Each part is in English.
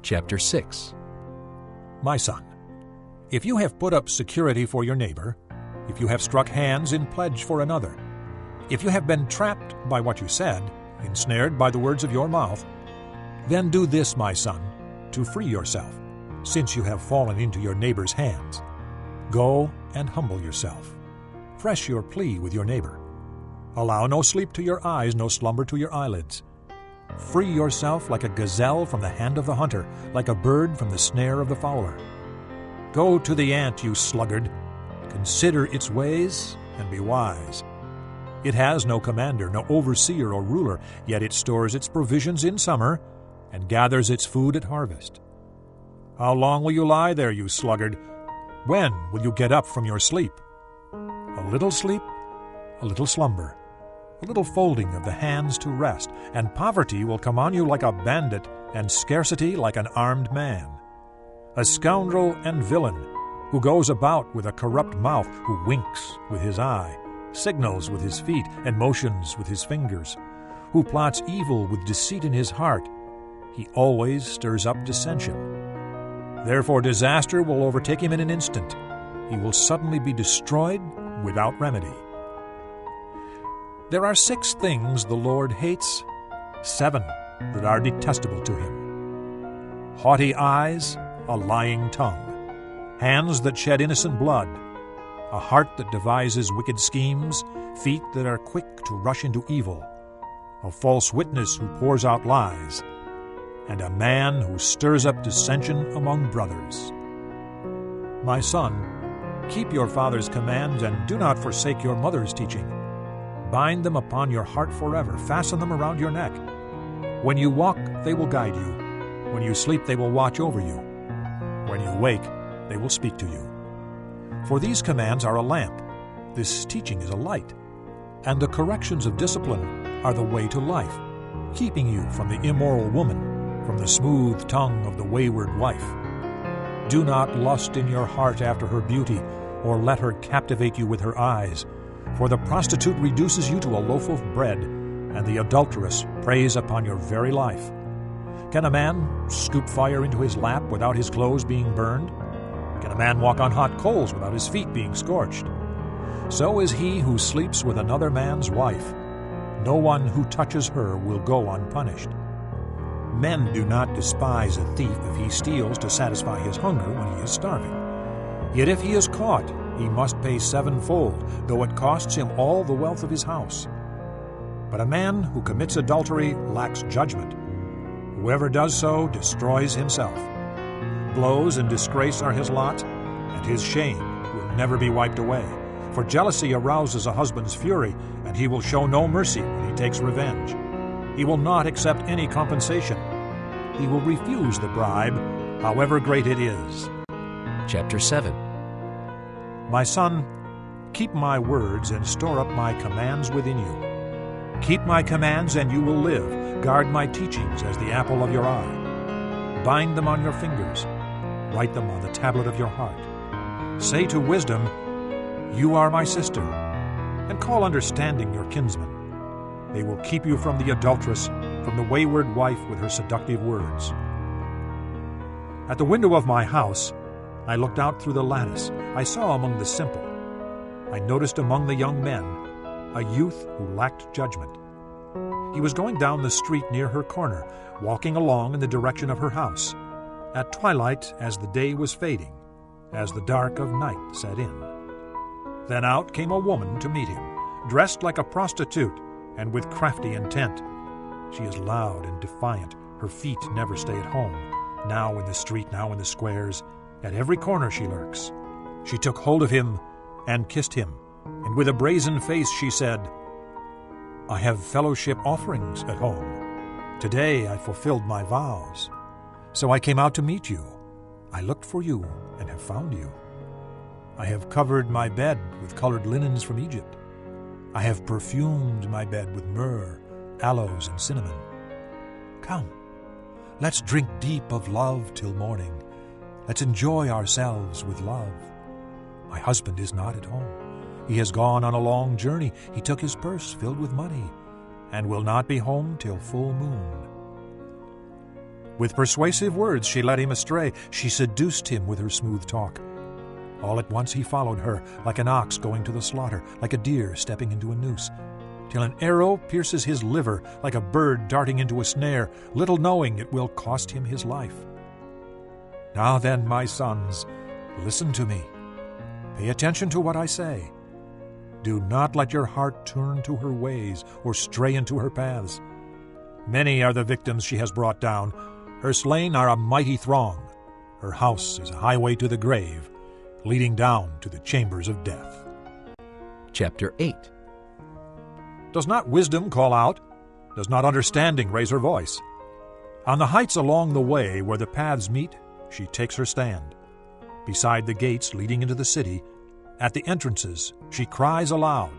Chapter 6. My son, if you have put up security for your neighbor, if you have struck hands in pledge for another, if you have been trapped by what you said, ensnared by the words of your mouth, then do this, my son, to free yourself, since you have fallen into your neighbor's hands. Go and humble yourself. Fresh your plea with your neighbor. Allow no sleep to your eyes, no slumber to your eyelids. Free yourself like a gazelle from the hand of the hunter, like a bird from the snare of the fowler. Go to the ant, you sluggard. Consider its ways and be wise. It has no commander, no overseer or ruler, yet it stores its provisions in summer and gathers its food at harvest. How long will you lie there, you sluggard? When will you get up from your sleep? A little sleep, a little slumber, a little folding of the hands to rest, and poverty will come on you like a bandit, and scarcity like an armed man. A scoundrel and villain, who goes about with a corrupt mouth, who winks with his eye, signals with his feet, and motions with his fingers, who plots evil with deceit in his heart. He always stirs up dissension. Therefore disaster will overtake him in an instant. He will suddenly be destroyed without remedy. There are 6 things the Lord hates, 7 that are detestable to him: haughty eyes, a lying tongue, hands that shed innocent blood, a heart that devises wicked schemes, feet that are quick to rush into evil, a false witness who pours out lies, and a man who stirs up dissension among brothers. My son, keep your father's commands and do not forsake your mother's teaching. Bind them upon your heart forever. Fasten them around your neck. When you walk, they will guide you. When you sleep, they will watch over you. When you wake, they will speak to you. For these commands are a lamp. This teaching is a light. And the corrections of discipline are the way to life, keeping you from the immoral woman, from the smooth tongue of the wayward wife. Do not lust in your heart after her beauty, or let her captivate you with her eyes. For the prostitute reduces you to a loaf of bread, and the adulteress preys upon your very life. Can a man scoop fire into his lap without his clothes being burned? Can a man walk on hot coals without his feet being scorched? So is he who sleeps with another man's wife. No one who touches her will go unpunished. Men do not despise a thief if he steals to satisfy his hunger when he is starving. Yet if he is caught, he must pay 7-fold, though it costs him all the wealth of his house. But a man who commits adultery lacks judgment. Whoever does so destroys himself. Blows and disgrace are his lot, and his shame will never be wiped away. For jealousy arouses a husband's fury, and he will show no mercy when he takes revenge. He will not accept any compensation. He will refuse the bribe, however great it is. Chapter 7. My son, keep my words and store up my commands within you. Keep my commands and you will live. Guard my teachings as the apple of your eye. Bind them on your fingers. Write them on the tablet of your heart. Say to wisdom, "You are my sister," and call understanding your kinsman. They will keep you from the adulteress, from the wayward wife with her seductive words. At the window of my house, I looked out through the lattice. I saw among the simple. I noticed among the young men a youth who lacked judgment. He was going down the street near her corner, walking along in the direction of her house, at twilight as the day was fading, as the dark of night set in. Then out came a woman to meet him, dressed like a prostitute and with crafty intent. She is loud and defiant. Her feet never stay at home. Now in the street, now in the squares. At every corner she lurks. She took hold of him and kissed him, and with a brazen face she said, "I have fellowship offerings at home. Today I fulfilled my vows. So I came out to meet you. I looked for you and have found you. I have covered my bed with colored linens from Egypt. I have perfumed my bed with myrrh, aloes, and cinnamon. Come, let's drink deep of love till morning. Let's enjoy ourselves with love. My husband is not at home. He has gone on a long journey. He took his purse filled with money and will not be home till full moon." With persuasive words she led him astray. She seduced him with her smooth talk. All at once he followed her, like an ox going to the slaughter, like a deer stepping into a noose, till an arrow pierces his liver, like a bird darting into a snare, little knowing it will cost him his life. Now then, my sons, listen to me. Pay attention to what I say. Do not let your heart turn to her ways or stray into her paths. Many are the victims she has brought down. Her slain are a mighty throng. Her house is a highway to the grave, leading down to the chambers of death. Chapter 8. Does not wisdom call out? Does not understanding raise her voice? On the heights along the way where the paths meet, she takes her stand. Beside the gates leading into the city, at the entrances, she cries aloud.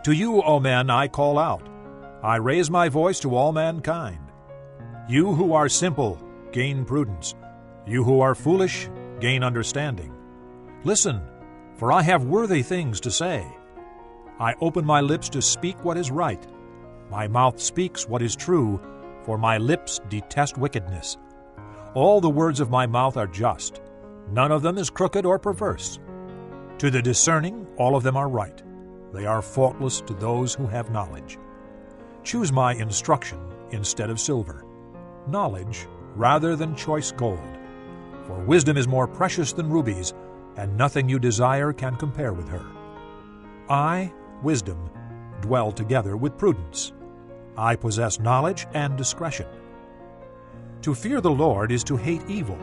To you, O men, I call out. I raise my voice to all mankind. You who are simple, gain prudence. You who are foolish, gain understanding. Listen, for I have worthy things to say. I open my lips to speak what is right. My mouth speaks what is true, for my lips detest wickedness. All the words of my mouth are just. None of them is crooked or perverse. To the discerning, all of them are right. They are faultless to those who have knowledge. Choose my instruction instead of silver, knowledge rather than choice gold. For wisdom is more precious than rubies, and nothing you desire can compare with her. I, wisdom, dwell together with prudence. I possess knowledge and discretion. To fear the Lord is to hate evil.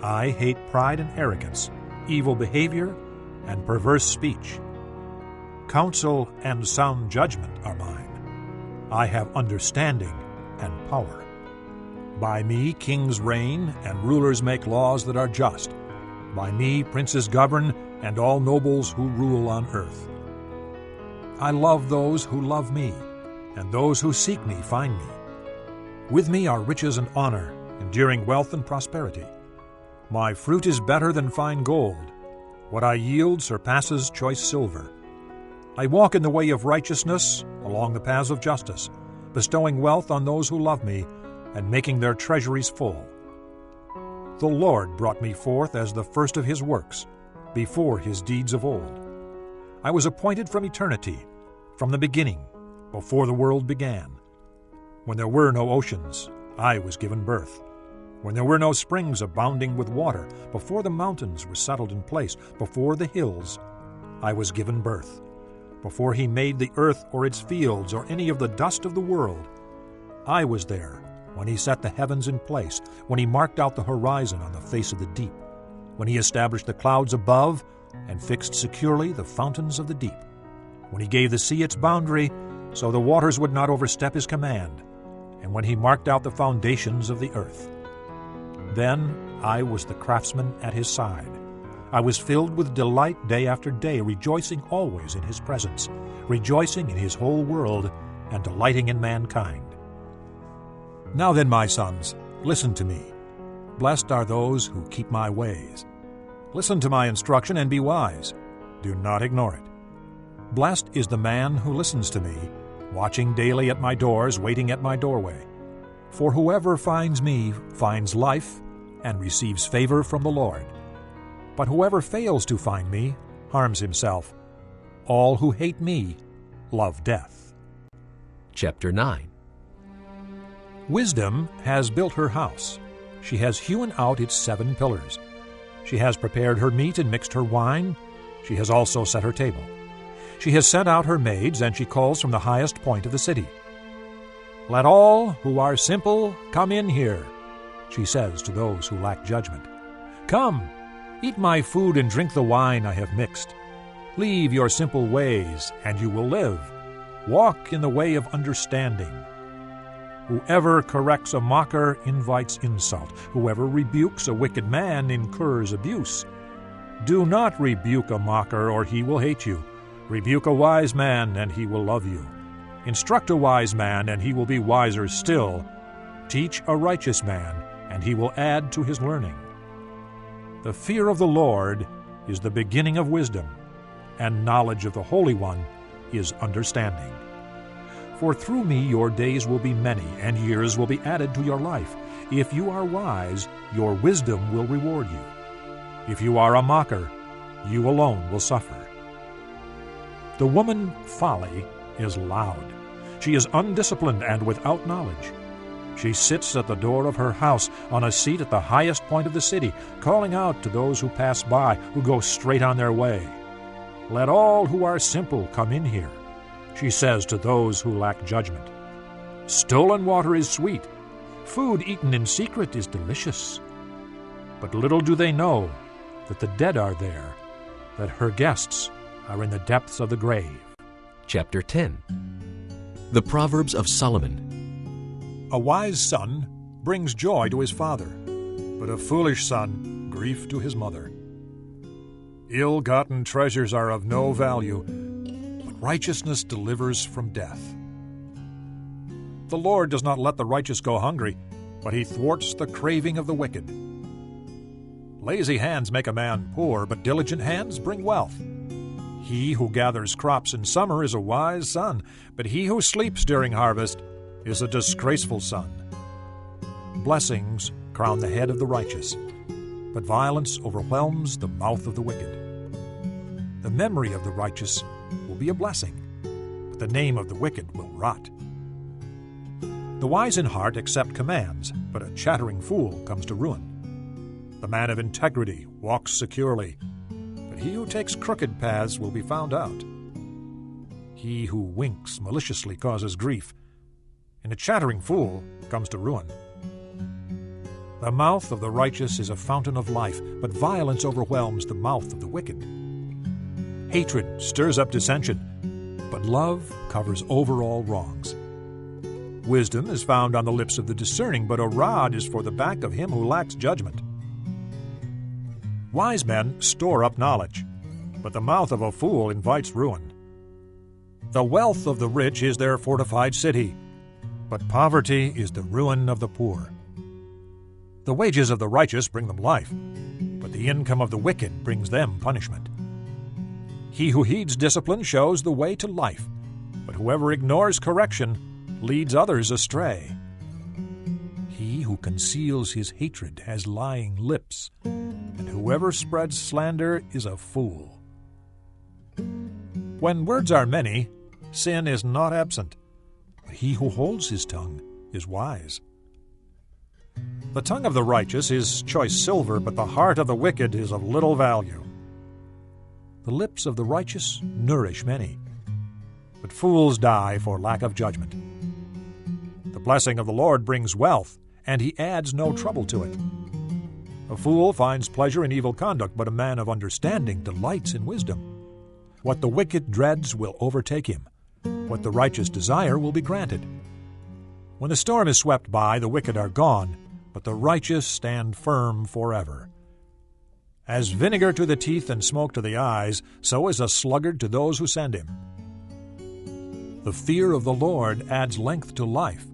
I hate pride and arrogance, evil behavior, and perverse speech. Counsel and sound judgment are mine. I have understanding and power. By me kings reign, and rulers make laws that are just. By me princes govern, and all nobles who rule on earth. I love those who love me, and those who seek me find me. With me are riches and honor, enduring wealth and prosperity. My fruit is better than fine gold. What I yield surpasses choice silver. I walk in the way of righteousness, along the paths of justice, bestowing wealth on those who love me, and making their treasuries full. The Lord brought me forth as the first of his works, before his deeds of old. I was appointed from eternity, from the beginning, before the world began. When there were no oceans, I was given birth. When there were no springs abounding with water, before the mountains were settled in place, before the hills, I was given birth. Before he made the earth or its fields or any of the dust of the world, I was there when he set the heavens in place, when he marked out the horizon on the face of the deep, when he established the clouds above and fixed securely the fountains of the deep, when he gave the sea its boundary so the waters would not overstep his command, and when he marked out the foundations of the earth. Then I was the craftsman at his side. I was filled with delight day after day, rejoicing always in his presence, rejoicing in his whole world, and delighting in mankind. Now then, my sons, listen to me. Blessed are those who keep my ways. Listen to my instruction and be wise. Do not ignore it. Blessed is the man who listens to me, watching daily at my doors, waiting at my doorway. For whoever finds me finds life and receives favor from the Lord. But whoever fails to find me harms himself. All who hate me love death. Chapter 9. Wisdom has built her house. She has hewn out its 7 pillars. She has prepared her meat and mixed her wine. She has also set her table. She has sent out her maids, and she calls from the highest point of the city. Let all who are simple come in here, she says to those who lack judgment. Come, eat my food and drink the wine I have mixed. Leave your simple ways, and you will live. Walk in the way of understanding. Whoever corrects a mocker invites insult. Whoever rebukes a wicked man incurs abuse. Do not rebuke a mocker, or he will hate you. Rebuke a wise man, and he will love you. Instruct a wise man, and he will be wiser still. Teach a righteous man, and he will add to his learning. The fear of the Lord is the beginning of wisdom, and knowledge of the Holy One is understanding. For through me your days will be many, and years will be added to your life. If you are wise, your wisdom will reward you. If you are a mocker, you alone will suffer. The woman folly is loud. She is undisciplined and without knowledge. She sits at the door of her house on a seat at the highest point of the city, calling out to those who pass by, who go straight on their way. Let all who are simple come in here, she says to those who lack judgment. Stolen water is sweet. Food eaten in secret is delicious. But little do they know that the dead are there, that her guests are in the depths of the grave. Chapter 10. The Proverbs of Solomon. A wise son brings joy to his father, but a foolish son grief to his mother. Ill-gotten treasures are of no value, but righteousness delivers from death. The Lord does not let the righteous go hungry, but he thwarts the craving of the wicked. Lazy hands make a man poor, but diligent hands bring wealth. He who gathers crops in summer is a wise son, but he who sleeps during harvest is a disgraceful son. Blessings crown the head of the righteous, but violence overwhelms the mouth of the wicked. The memory of the righteous will be a blessing, but the name of the wicked will rot. The wise in heart accept commands, but a chattering fool comes to ruin. The man of integrity walks securely, but he who takes crooked paths will be found out. He who winks maliciously causes grief, and a chattering fool comes to ruin. The mouth of the righteous is a fountain of life, but violence overwhelms the mouth of the wicked. Hatred stirs up dissension, but love covers over all wrongs. Wisdom is found on the lips of the discerning, but a rod is for the back of him who lacks judgment. Wise men store up knowledge, but the mouth of a fool invites ruin. The wealth of the rich is their fortified city, but poverty is the ruin of the poor. The wages of the righteous bring them life, but the income of the wicked brings them punishment. He who heeds discipline shows the way to life, but whoever ignores correction leads others astray. He who conceals his hatred has lying lips, and whoever spreads slander is a fool. When words are many, sin is not absent, but he who holds his tongue is wise. The tongue of the righteous is choice silver, but the heart of the wicked is of little value. The lips of the righteous nourish many, but fools die for lack of judgment. The blessing of the Lord brings wealth, and he adds no trouble to it. A fool finds pleasure in evil conduct, but a man of understanding delights in wisdom. What the wicked dreads will overtake him. What the righteous desire will be granted. When the storm is swept by, the wicked are gone, but the righteous stand firm forever. As vinegar to the teeth and smoke to the eyes, so is a sluggard to those who send him. The fear of the Lord adds length to life,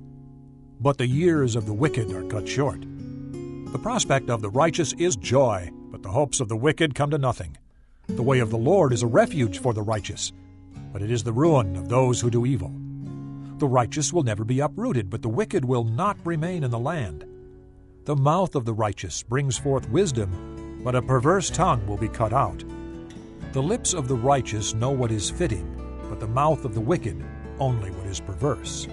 but the years of the wicked are cut short. The prospect of the righteous is joy, but the hopes of the wicked come to nothing. The way of the Lord is a refuge for the righteous, but it is the ruin of those who do evil. The righteous will never be uprooted, but the wicked will not remain in the land. The mouth of the righteous brings forth wisdom, but a perverse tongue will be cut out. The lips of the righteous know what is fitting, but the mouth of the wicked only what is perverse.